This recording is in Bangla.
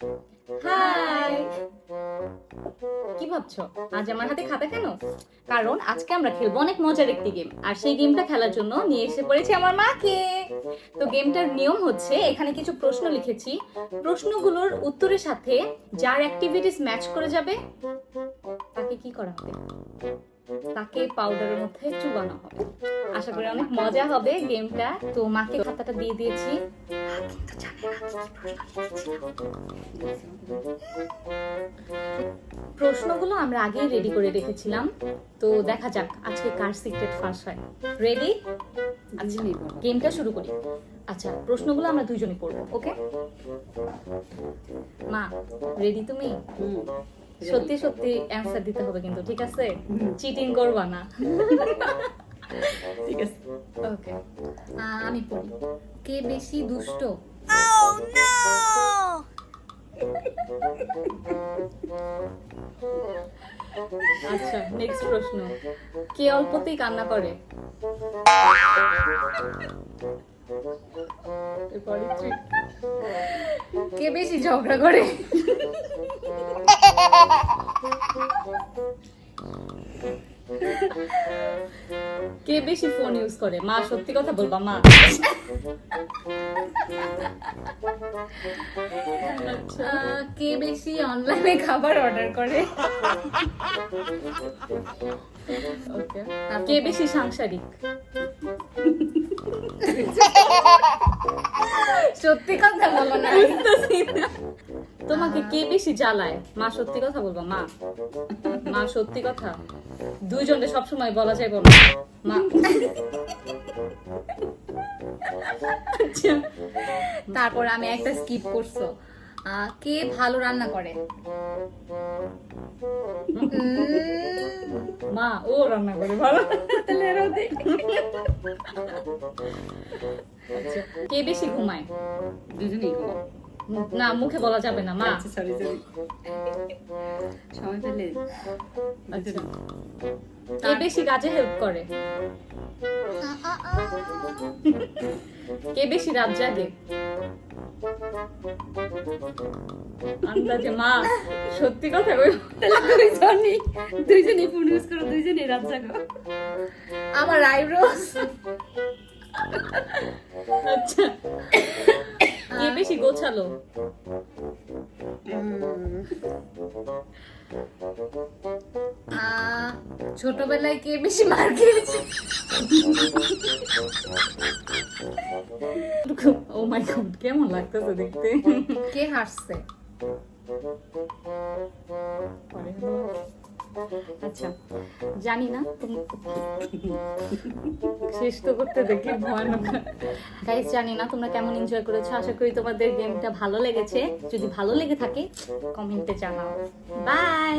হাই, কি ভাবছো আজ আমার হাতে খাতা কেন? কারণ আজকে আমরা খেলবো অনেক মজার একটি গেম, আর সেই গেমটা খেলার জন্য নিয়ে এসে পড়েছি আমার মাকে। তো গেমটার নিয়ম হচ্ছে, এখানে কিছু প্রশ্ন লিখেছি, প্রশ্নগুলোর উত্তরের সাথে যার অ্যাক্টিভিটিস ম্যাচ করে যাবে তাকে কি করা হবে? তাকে পাউডারের মধ্যে চুবানো হবে। আশা করি অনেক মজা হবে গেমটা। তো মাকে খাতাটা দিয়ে দিয়েছি, কিন্তু জানে না কি প্রশ্ন লিখেছিলাম। প্রশ্নগুলো আমরা আগেই রেডি করে রেখেছিলাম, তো দেখা যাক আজকে কার সিক্রেট ফার্স্ট হয়। রেডি? আচ্ছা, গেমটা শুরু করি। আচ্ছা, প্রশ্নগুলো আমরা দুইজনই পড়বো, ওকে? মা, রেডি তুমি? সত্যি সত্যি অ্যানসার দিতে হবে কিন্তু, ঠিক আছে? চিটিং করবা না। ঠিক আছে, ওকে। আমি পড়ি। কে বেশি দুষ্ট? আচ্ছা, নেক্সট প্রশ্ন। কে অল্পতেই কান্না করে? কে বেশি ঝগড়া করে? কে বেশি ফোন ইউজ করে? মা, সত্যি কথা বলবা মা। কে বেশি অনলাইনে খাবার অর্ডার করে? ওকে। কে বেশি সাংসারিক? সত্যি কথা বলো না। তোমাকে কে বেশি জ্বালায়? মা, সত্যি কথা বলবা মা। মা, সত্যি কথা। দুইজনকে সবসময় বলা যায় বলো মা। তারপর আমি একটা স্কিপ করছো। কে ভালো রান্না করে? মা, ও রান্না করে ভালো। তাহলে আরো দে। আচ্ছা, কে বেশি ঘুমায়? দুজনেই ঘুমাও। না, মুখে বলা যাবে না মা। আচ্ছা, সরি সময় পেলে। আচ্ছা, কে বেশি কাজে হেল্প করে? কে বেশি রাত জাগে? আন্দাজে মা, সত্যি কথা কই। তাহলে দুইজনই ফোন ইউজ করো, দুইজনই রাত জাগো। আমার আইব্রোস। আচ্ছা, কে বেশি গোছালো? ছোটবেলায় কে বেশি মার খেয়েছে? ও মাই গড, কেমন লাগতেছে দেখতে। কে হাসছে? আচ্ছা, জানি না শেষ তো করতে দেখি ভয়ানক। গাইস, জানি না তোমরা কেমন এনজয় করেছো। আশা করি তোমাদের গেমটা ভালো লেগেছে। যদি ভালো লেগে থাকে কমেন্টে জানাও। বাই।